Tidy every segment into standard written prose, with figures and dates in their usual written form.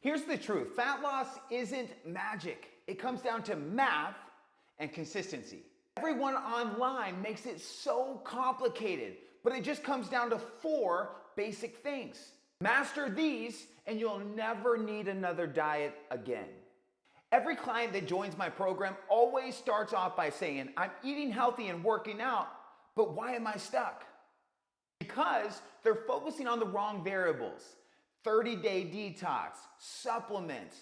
Here's the truth. Fat loss isn't magic. It comes down to math and consistency. Everyone online makes it so complicated, but it just comes down to 4 basic things. Master these and you'll never need another diet again. Every client that joins my program always starts off by saying, I'm eating healthy and working out, but why am I stuck? Because they're focusing on the wrong variables. 30-day detox, supplements,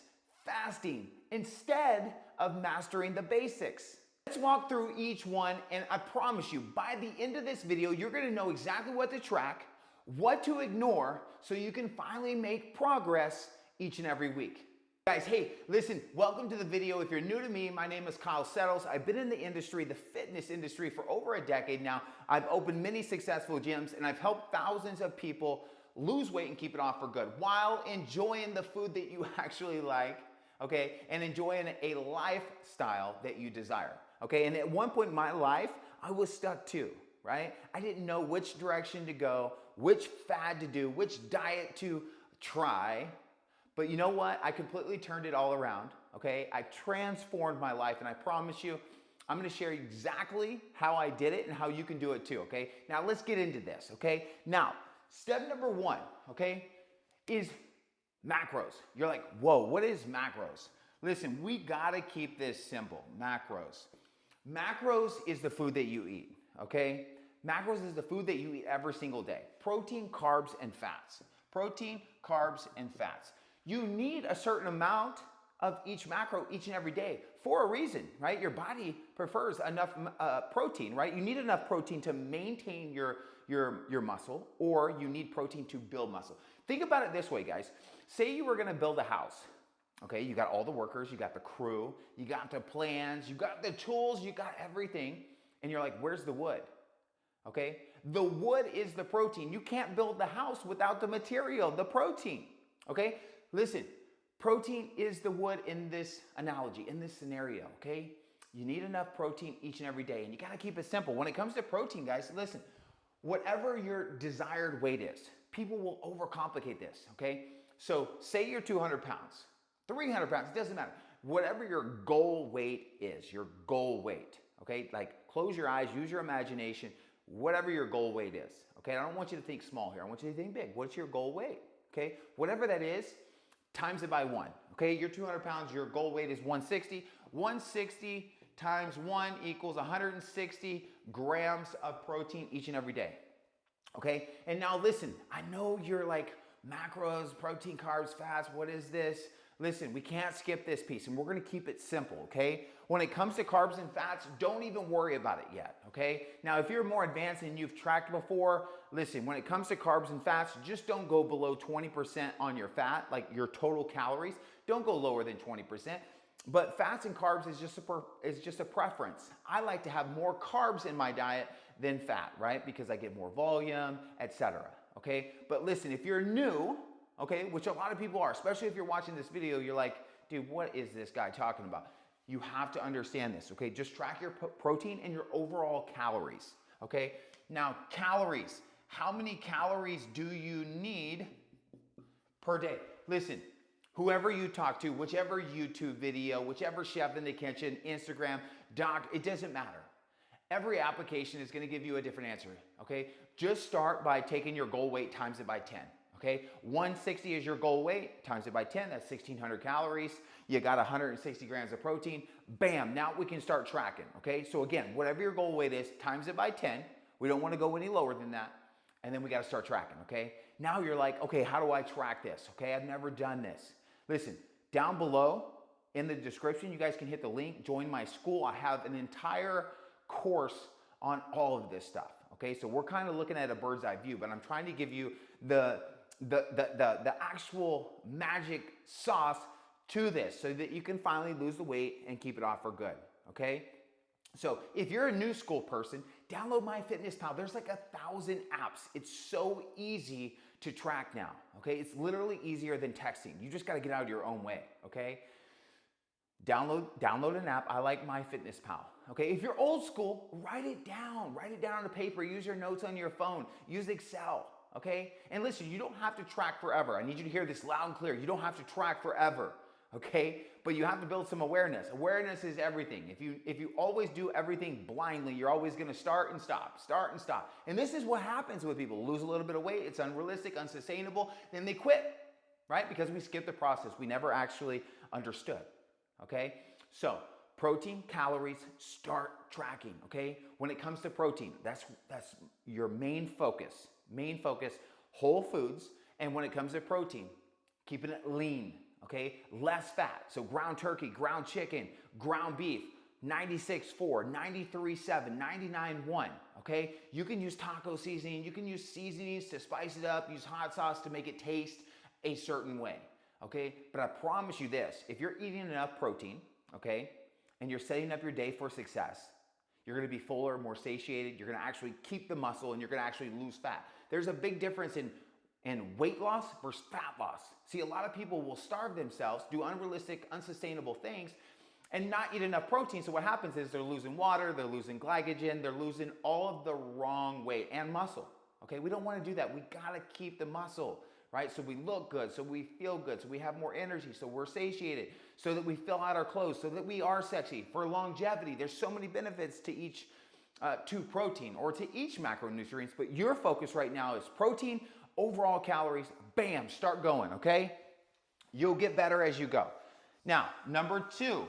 fasting, instead of mastering the basics. Let's walk through each one, and I promise you, by the end of this video, you're gonna know exactly what to track, what to ignore, so you can finally make progress each and every week. Guys, hey, listen, welcome to the video. If you're new to me, my name is Kyle Settles. I've been in the industry, the fitness industry, for over a decade now. I've opened many successful gyms, and I've helped thousands of people lose weight and keep it off for good while enjoying the food that you actually like, okay, and enjoying a lifestyle that you desire, okay? And at one point in my life, I was stuck too, right? I didn't know which direction to go, which fad to do, which diet to try. But you know what? I completely turned it all around, okay? I transformed my life, and I promise you, I'm gonna share exactly how I did it and how you can do it too, okay? Now let's get into this, okay? Now, step number 1, okay, is macros. You're like, whoa, what is macros? Listen, we gotta keep this simple, macros. Macros is the food that you eat, okay? Macros is the food that you eat every single day. Protein, carbs, and fats. Protein, carbs, and fats. You need a certain amount of each macro each and every day for a reason, right? Your body prefers enough protein, right? You need enough protein to maintain your muscle, or you need protein to build muscle. Think about it this way, guys. Say you were gonna build a house, okay? You got all the workers, you got the crew, you got the plans, you got the tools, you got everything, and you're like, where's the wood? Okay? The wood is the protein. You can't build the house without the material, the protein, okay? Listen, protein is the wood in this analogy, in this scenario, okay? You need enough protein each and every day, and you gotta keep it simple. When it comes to protein, guys, listen, whatever your desired weight is, people will overcomplicate this, okay? So say you're 200 pounds, 300 pounds, it doesn't matter. Whatever your goal weight is, your goal weight, okay? Like close your eyes, use your imagination, whatever your goal weight is, okay? I don't want you to think small here, I want you to think big. What's your goal weight, okay? Whatever that is, times it by 1, okay? You're 200 pounds, your goal weight is 160. 160 times 1 equals 160 grams of protein each and every day, okay? And now listen, I know you're like, macros, protein, carbs, fats, what is this? Listen, we can't skip this piece, and we're gonna keep it simple, okay? When it comes to carbs and fats, don't even worry about it yet, okay? Now, if you're more advanced and you've tracked before, listen, when it comes to carbs and fats, just don't go below 20% on your fat, like your total calories. Don't go lower than 20%. But fats and carbs is just a preference. I like to have more carbs in my diet than fat, right? Because I get more volume, etc. Okay? But listen, if you're new, okay, which a lot of people are, especially if you're watching this video, you're like, dude, what is this guy talking about? You have to understand this, okay? Just track your protein and your overall calories, okay? Now, calories. How many calories do you need per day? Listen, whoever you talk to, whichever YouTube video, whichever chef in the kitchen, Instagram, doc, it doesn't matter. Every application is gonna give you a different answer, okay? Just start by taking your goal weight, times it by 10. Okay, 160 is your goal weight, times it by 10, that's 1,600 calories. You got 160 grams of protein. Bam, now we can start tracking, okay? So again, whatever your goal weight is, times it by 10. We don't wanna go any lower than that. And then we gotta start tracking, okay? Now you're like, okay, how do I track this? Okay, I've never done this. Listen, down below in the description, you guys can hit the link, join my school. I have an entire course on all of this stuff, okay? So we're kind of looking at a bird's eye view, but I'm trying to give you the actual magic sauce to this so that you can finally lose the weight and keep it off for good, okay? So if you're a new Skool person, download MyFitnessPal. There's like 1,000 apps. It's so easy to track now, okay? It's literally easier than texting. You just gotta get out of your own way, okay? Download an app. I like MyFitnessPal, okay? If you're old school, write it down on a paper. Use your notes on your phone. Use Excel, okay? And listen, you don't have to track forever. I need you to hear this loud and clear. You don't have to track forever, okay? But you have to build some awareness. Awareness is everything. If you always do everything blindly, you're always gonna start and stop, start and stop. And this is what happens with people. Lose a little bit of weight, it's unrealistic, unsustainable, then they quit, right? Because we skipped the process. We never actually understood, okay? So, protein, calories, start tracking, okay? When it comes to protein, that's your main focus. Main focus, whole foods. And when it comes to protein, keeping it lean, okay? Less fat. So ground turkey, ground chicken, ground beef, 96.4, 93.7, 99.1, okay? You can use taco seasoning. You can use seasonings to spice it up. Use hot sauce to make it taste a certain way, okay? But I promise you this, if you're eating enough protein, okay, and you're setting up your day for success, you're gonna be fuller, more satiated, you're gonna actually keep the muscle, and you're gonna actually lose fat. There's a big difference in weight loss versus fat loss. See, a lot of people will starve themselves, do unrealistic, unsustainable things, and not eat enough protein. So what happens is they're losing water, they're losing glycogen, they're losing all of the wrong weight and muscle, okay? We don't wanna do that. We gotta keep the muscle, right? So we look good, so we feel good, so we have more energy, so we're satiated, so that we fill out our clothes, so that we are sexy. For longevity, there's so many benefits to each, to protein or to each macronutrients, but your focus right now is protein, overall calories, bam, start going, okay? You'll get better as you go. Now, number two,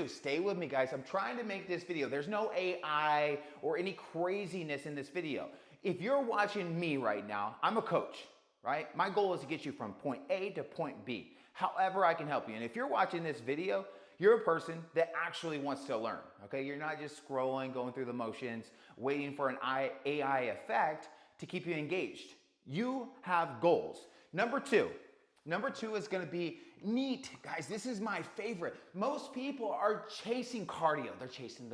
stay with me, guys. I'm trying to make this video. There's no AI or any craziness in this video. If you're watching me right now, I'm a coach, right? My goal is to get you from point A to point B. However I can help you. And if you're watching this video, you're a person that actually wants to learn, okay? You're not just scrolling, going through the motions, waiting for an AI effect to keep you engaged. You have goals. Number two is gonna be NEAT. Guys, this is my favorite. Most people are chasing cardio. They're chasing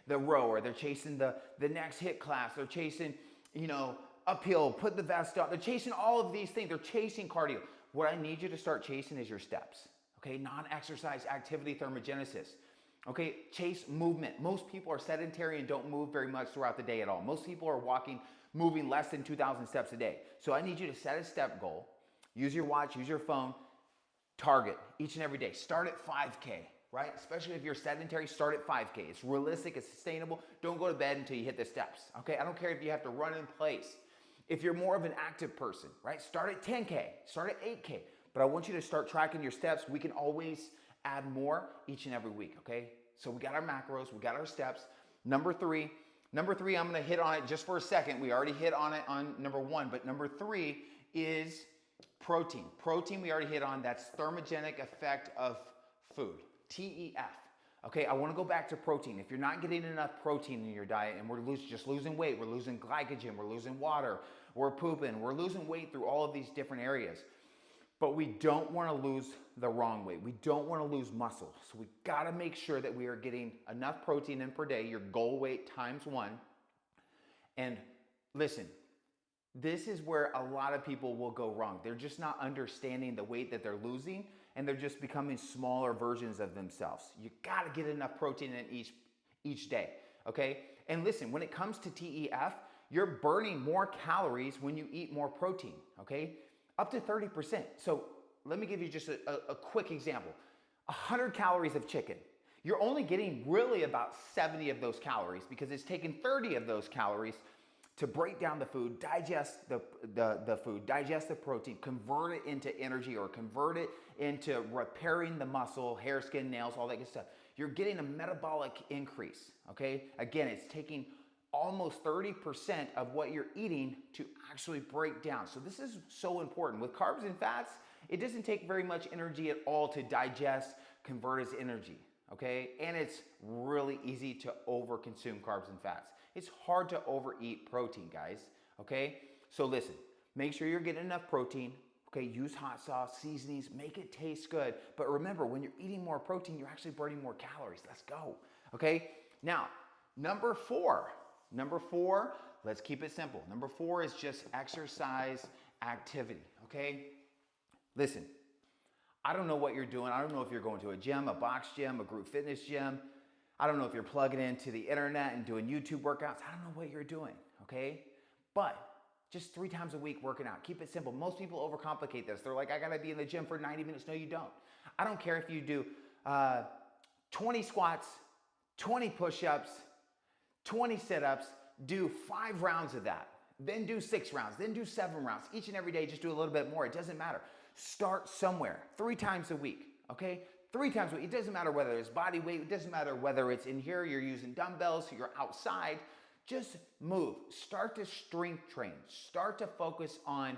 the rower. They're chasing the next HIIT class. They're chasing, uphill, put the vest on. They're chasing all of these things. They're chasing cardio. What I need you to start chasing is your steps, okay? Non-exercise activity thermogenesis, okay? Chase movement. Most people are sedentary and don't move very much throughout the day at all. Most people are moving less than 2,000 steps a day. So I need you to set a step goal. Use your watch, use your phone, target each and every day. Start at 5K, right? Especially if you're sedentary, start at 5K. It's realistic, it's sustainable. Don't go to bed until you hit the steps, okay? I don't care if you have to run in place. If you're more of an active person, right? Start at 10K, start at 8K. But I want you to start tracking your steps. We can always add more each and every week, okay? So we got our macros, we got our steps. Number three, I'm gonna hit on it just for a second. We already hit on it on number one, but number three is protein. Protein we already hit on, that's thermogenic effect of food, TEF. Okay, I wanna go back to protein. If you're not getting enough protein in your diet and we're just losing weight, we're losing glycogen, we're losing water, we're pooping, we're losing weight through all of these different areas. But we don't wanna lose the wrong way. We don't wanna lose muscle. So we gotta make sure that we are getting enough protein in per day, your goal weight times 1. And listen, this is where a lot of people will go wrong. They're just not understanding the weight that they're losing, and they're just becoming smaller versions of themselves. You gotta get enough protein in each day, okay? And listen, when it comes to TEF, you're burning more calories when you eat more protein, okay? Up to 30%. So let me give you just a quick example. 100 calories of chicken. You're only getting really about 70 of those calories because it's taken 30 of those calories to break down the food, digest the food, digest the protein, convert it into energy or convert it into repairing the muscle, hair, skin, nails, all that good stuff. You're getting a metabolic increase, okay? Again, it's taking almost 30% of what you're eating to actually break down. So this is so important. With carbs and fats, it doesn't take very much energy at all to digest, convert as energy, okay? And it's really easy to overconsume carbs and fats. It's hard to overeat protein, guys, okay? So listen, make sure you're getting enough protein, okay? Use hot sauce, seasonings, make it taste good. But remember, when you're eating more protein, you're actually burning more calories. Let's go, okay? Now, number four, let's keep it simple. Number 4 is just exercise activity, okay? Listen, I don't know what you're doing. I don't know if you're going to a gym, a box gym, a group fitness gym. I don't know if you're plugging into the internet and doing YouTube workouts. I don't know what you're doing, okay? But Just 3 times a week working out. Keep it simple. Most people overcomplicate this. They're like, I gotta be in the gym for 90 minutes. No, you don't. I don't care if you do 20 squats, 20 push-ups, 20 sit-ups, do 5 rounds of that. Then do 6 rounds, then do 7 rounds. Each and every day, just do a little bit more. It doesn't matter. Start somewhere. 3 times a week, okay? 3 times a week. It doesn't matter whether it's body weight. It doesn't matter whether it's in here, you're using dumbbells, you're outside. Just move. Start to strength train. Start to focus on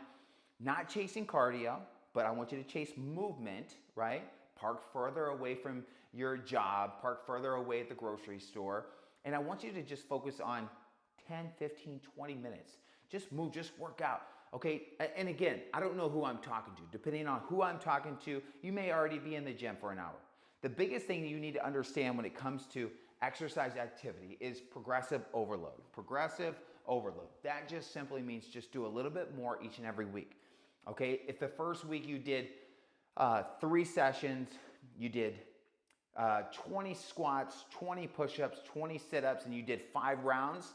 not chasing cardio, but I want you to chase movement, right? Park further away from your job, park further away at the grocery store. And I want you to just focus on 10, 15, 20 minutes. Just move, just work out, okay? And again, I don't know who I'm talking to. Depending on who I'm talking to, you may already be in the gym for an hour. The biggest thing you need to understand when it comes to exercise activity is progressive overload. Progressive overload. That just simply means just do a little bit more each and every week, okay? If the first week you did 3 sessions, you did 20 squats, 20 push-ups, 20 sit-ups, and you did 5 rounds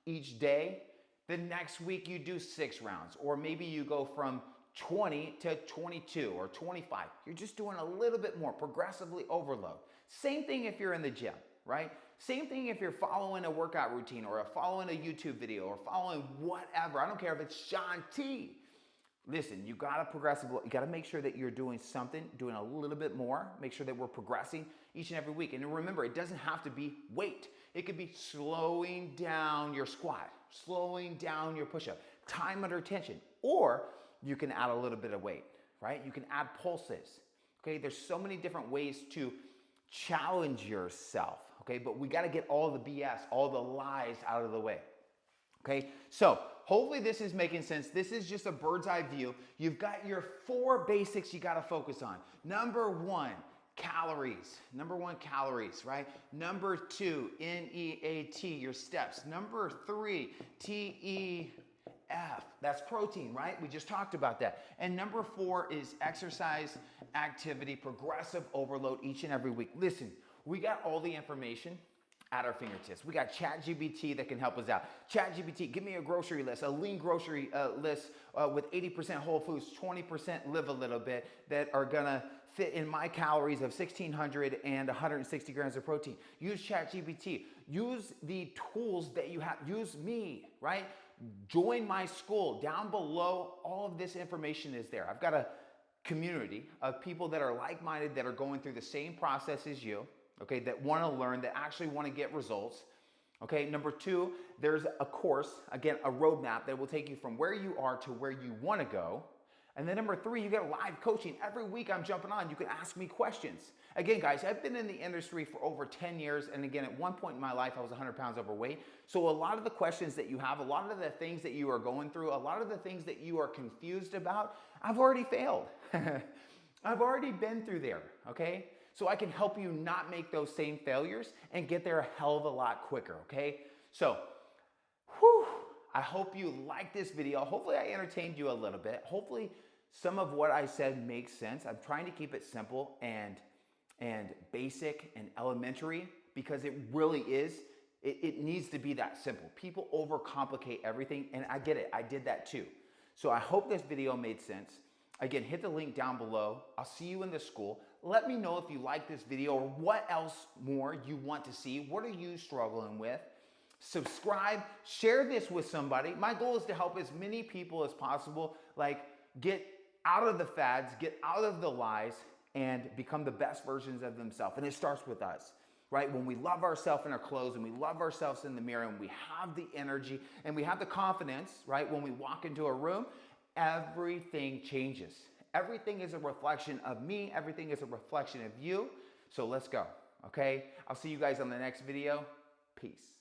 each day, the next week you do 6 rounds, or maybe you go from 20 to 22 or 25. You're just doing a little bit more, progressively overload. Same thing if you're in the gym, right? Same thing if you're following a workout routine or following a YouTube video or following whatever. I don't care if it's Shaun T. Listen, you gotta you gotta make sure that you're doing something, doing a little bit more, make sure that we're progressing each and every week. And remember, it doesn't have to be weight. It could be slowing down your squat, slowing down your push-up, time under tension, or you can add a little bit of weight, right? You can add pulses, okay? There's so many different ways to challenge yourself, okay? But we gotta get all the BS, all the lies out of the way, okay? So hopefully this is making sense. This is just a bird's eye view. You've got your 4 basics you gotta focus on. Number 1, calories. Number 1, calories, right? Number 2, NEAT, your steps. Number 3, TEF, that's protein, right? We just talked about that. And number 4 is exercise activity, progressive overload each and every week. Listen, we got all the information at our fingertips. We got ChatGPT that can help us out. ChatGPT, give me a grocery list, a lean grocery list with 80% whole foods, 20% live a little bit that are gonna fit in my calories of 1,600 and 160 grams of protein. Use ChatGPT. Use the tools that you have. Use me, right? Join my Skool. Down below, all of this information is there. I've got a community of people that are like-minded, that are going through the same process as you, okay, that want to learn, that actually want to get results. Okay, number 2, there's a course, again, a roadmap that will take you from where you are to where you want to go. And then number 3, you get live coaching. Every week I'm jumping on. You can ask me questions. Again, guys, I've been in the industry for over 10 years. And again, at one point in my life, I was 100 pounds overweight. So a lot of the questions that you have, a lot of the things that you are going through, a lot of the things that you are confused about, I've already failed. I've already been through there, okay? So I can help you not make those same failures and get there a hell of a lot quicker, okay? So, I hope you like this video. Hopefully I entertained you a little bit. Hopefully some of what I said makes sense. I'm trying to keep it simple and basic and elementary, because it really is. It needs to be that simple. People overcomplicate everything, and I get it. I did that too. So I hope this video made sense. Again, hit the link down below. I'll see you in the Skool. Let me know if you like this video or what else more you want to see. What are you struggling with? Subscribe, share this with somebody. My goal is to help as many people as possible, like get out of the fads, get out of the lies, and become the best versions of themselves. And it starts with us, right? When we love ourselves in our clothes and we love ourselves in the mirror and we have the energy and we have the confidence, right? When we walk into a room, everything changes. Everything is a reflection of me. Everything is a reflection of you. So let's go, okay? I'll see you guys on the next video. Peace.